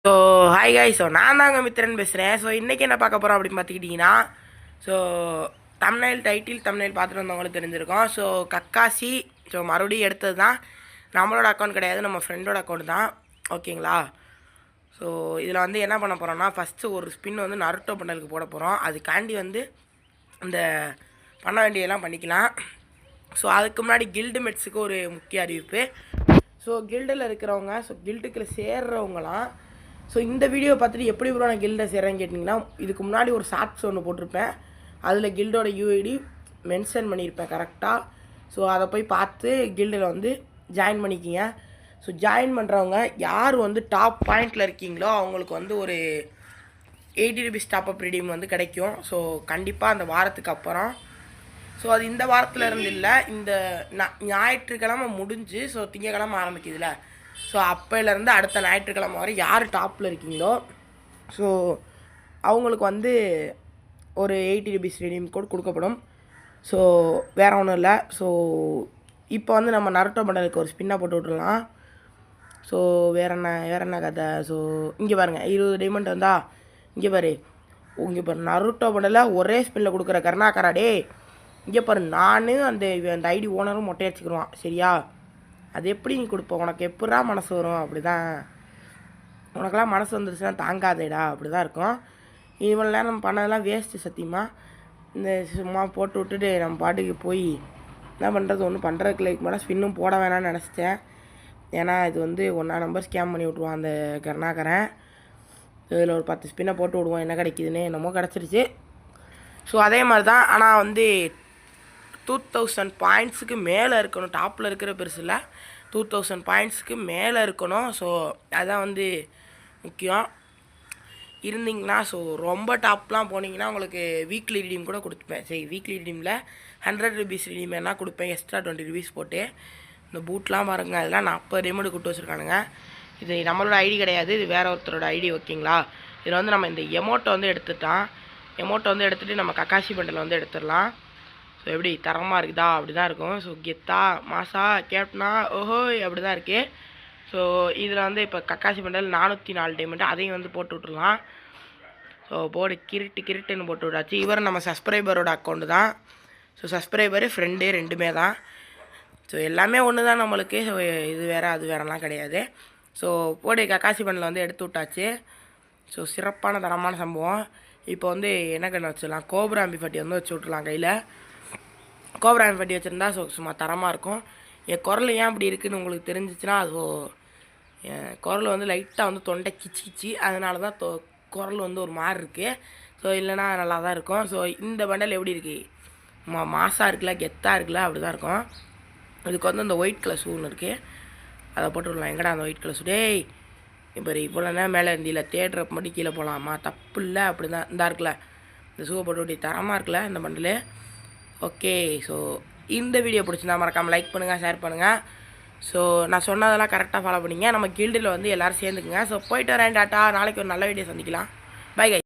So hi காய். So நான் தாங்க மித்திரன் பேசுகிறேன். ஸோ இன்றைக்கி என்ன பார்க்க போகிறோம் அப்படின்னு பார்த்துக்கிட்டிங்கன்னா, ஸோ தமிழ்நெயில் பார்த்துட்டு வந்தவங்களுக்கு தெரிஞ்சிருக்கோம். ஸோ கக்காசி ஸோ மறுபடியும் எடுத்தது தான். நம்மளோட அக்கௌண்ட் கிடையாது, நம்ம ஃப்ரெண்டோட அக்கௌண்ட் தான். ஓகேங்களா? ஸோ இதில் வந்து என்ன பண்ண போகிறோம்னா, ஃபஸ்ட்டு ஒரு ஸ்பின் வந்து நருட்டோ பண்டலுக்கு போட போகிறோம். அதுக்காண்டி வந்து இந்த பண்ண வேண்டியதெல்லாம் பண்ணிக்கலாம். ஸோ அதுக்கு முன்னாடி கில்டு மெட்ஸுக்கு ஒரு முக்கிய அறிவிப்பு. ஸோ கில்டில் இருக்கிறவங்க, ஸோ கில்டுக்குள்ளே சேர்றவங்களாம், ஸோ இந்த வீடியோ பார்த்துட்டு எப்படி ப்ரோ நான் கில்டை சேர்றேன்னு கேட்டிங்கன்னா, இதுக்கு முன்னாடி ஒரு ஷார்ட்ஸ் ஒன்று போட்டிருப்பேன். அதில் கில்டோட யூஐடி மென்ஷன் பண்ணியிருப்பேன் கரெக்டாக. ஸோ அதை போய் பார்த்து கில்டில் வந்து ஜாயின் பண்ணிக்கிங்க. ஸோ ஜாயின் பண்ணுறவங்க யார் வந்து டாப் பாயிண்டில் இருக்கீங்களோ அவங்களுக்கு வந்து ஒரு 80 ரூபீஸ் டாப்அப் ரீடீம் வந்து கிடைக்கும். ஸோ கண்டிப்பாக அந்த வாரத்துக்கு அப்புறம், ஸோ அது இந்த வாரத்தில் இருந்து இல்லை, இந்த ஞாயிற்றுக்கிழமை முடிஞ்சு ஸோ திங்கக்கிழமை ஆரம்பிக்குதுல்ல, ஸோ அப்போலேருந்து அடுத்த ஞாயிற்றுக்கிழமை வரை யார் டாப்பில் இருக்கீங்களோ ஸோ அவங்களுக்கு வந்து ஒரு 80 ரூபீஸ் ரீடீம் கோட் கொடுக்கப்படும். ஸோ வேறு ஒன்றும் இல்லை. ஸோ இப்போ வந்து நம்ம நருட்டோ பண்டலுக்கு ஒரு ஸ்பின்னாக போட்டு விட்டுடலாம். ஸோ வேறு என்ன கதை. ஸோ இங்கே பாருங்கள், 20 டைமண்ட் வந்தா இங்கே பாரு, இங்கே பாரு நருட்டோ பண்டலில் ஒரே ஸ்பின்னில் கொடுக்குற கருணாகராடே. இங்கே பாரு, நான் அந்த ஐடி ஓனரும் மொட்டை அடிச்சுக்கிடுவான். சரியா? அது எப்படி நீ கொடுப்போம்? உனக்கு எப்படா மனசு வரும்? அப்படி தான், உனக்கெல்லாம் மனசு வந்துருச்சுன்னா தாங்காதேடா, அப்படி தான் இருக்கும். இவ்வளோ நேரம் நம்ம பண்ணதெல்லாம் வேஸ்ட்டு சத்தியமாக. இந்த சும்மா போட்டு விட்டுட்டு நம்ம பாட்டுக்கு போய் என்ன பண்ணுறது, ஒன்றும் பண்ணுறதுக்கு லைக் மேலே ஸ்பின்னும் போட வேணாம்னு நினச்சிட்டேன். ஏன்னா இது வந்து ஒன்றா நம்பர் ஸ்கேம் பண்ணி விட்ருவான் அந்த கருணாகரன். இதில் ஒரு 10 ஸ்பின்னை போட்டு விடுவோம், என்ன கிடைக்குதுன்னு. என்னமோ கிடச்சிருச்சு. ஸோ அதே மாதிரி தான், ஆனால் வந்து 2000 பாயிண்ட்ஸுக்கு மேலே இருக்கணும். டாப்பில் இருக்கிற பெருசில் 2000 பாயிண்ட்ஸுக்கு மேலே இருக்கணும். ஸோ அதுதான் வந்து முக்கியம். இருந்தீங்கன்னா, ஸோ ரொம்ப டாப்லாம் போனீங்கன்னா உங்களுக்கு வீக்லி ரீடீம் கூட கொடுத்துப்பேன். சரி, வீக்லி ரீடீமில் 100 ரூபீஸ் ரீடீம் என்ன கொடுப்பேன், எக்ஸ்ட்ரா 20 ரூபீஸ் போட்டு. இந்த பூட்லாம் பாருங்கள், அதெல்லாம் 40 டைமண்ட் கொடுத்து வச்சுருக்கானுங்க. இது நம்மளோட ஐடி கிடையாது, இது வேறு ஒருத்தரோட ஐடி. ஓகேங்களா? இதில் வந்து நம்ம இந்த எமௌண்ட்டை வந்து எடுத்துகிட்டு நம்ம கக்காசி பண்டல் வந்து எடுத்துடலாம். ஸோ எப்படி தரமாக இருக்குதா? அப்படி தான் இருக்கும். ஸோ கெத்தா மாசா கேப்டனா ஓஹோய் அப்படி தான் இருக்குது. ஸோ இதில் வந்து இப்போ கக்காசி பண்டல் 404 டைமண்ட், அதையும் வந்து போட்டு விட்ருலாம். ஸோ போர்டு கிரிட்டுன்னு போட்டு விட்டாச்சு. இவர் நம்ம சப்ஸ்கிரைபரோட அக்கௌண்ட்டு தான். ஸோ சப்ஸ்கிரைபரு ஃப்ரெண்டு ரெண்டுமே தான். ஸோ எல்லாமே ஒன்று தான் நம்மளுக்கு. ஸோ இது வேறு அது வேறெல்லாம் கிடையாது. ஸோ போர்டு கக்காசி பண்டல் வந்து எடுத்து விட்டாச்சு. ஸோ சிறப்பான தரமான சம்பவம். இப்போ வந்து என்ன கண்ணு வச்சிடலாம், கோப்ரா ஆம்பிஃபட்டி வந்து வச்சு விட்ருலாம் கையில். கோப்ரா ஆம்பிஃபட்டி வச்சுருந்தா ஸோ சும்மா தரமாக இருக்கும். என் குரல் ஏன் அப்படி இருக்குதுன்னு உங்களுக்கு தெரிஞ்சிச்சுன்னா, ஸோ என் குரல் வந்து லைட்டாக வந்து தொண்டை கிச்சி, அதனால தான் குரல் வந்து ஒரு மாதிரி இருக்குது. ஸோ இல்லைனா நல்லா தான் இருக்கும். ஸோ இந்த பண்டல் எப்படி இருக்குது, மாசாக இருக்குல்ல, கெத்தாக இருக்குல்ல, அப்படி தான் இருக்கும். இதுக்கு வந்து அந்த ஒயிட் கலர் ஷூன்னு இருக்குது, அதை போட்டு விடலாம். எங்கடா அந்த ஒயிட் கலர் ஷூ? டேய் இப்போ இவ்வளோ நேரம் மேலே இருந்தில்ல, தேடுறப்ப மட்டும் கீழே போகலாமா? தப்பு இல்லை, அப்படி தான் இந்தா இருக்குல்ல, இந்த ஷூவை போட்டு விட்டு தரமாக இருக்குல்ல இந்த பண்டலு. ஓகே, ஸோ இந்த வீடியோ பிடிச்சிருந்தா மறக்காமல் லைக் பண்ணுங்கள், ஷேர் பண்ணுங்கள். ஸோ நான் சொன்னதெல்லாம் கரெக்டாக ஃபாலோ பண்ணிங்க. நம்ம கில்டில் வந்து எல்லோரும் சேர்ந்துக்குங்க. ஸோ போயிட்டு வரேன், டாட்டா. நாளைக்கு ஒரு நல்ல வீடியோ சந்திக்கலாம். பை கை.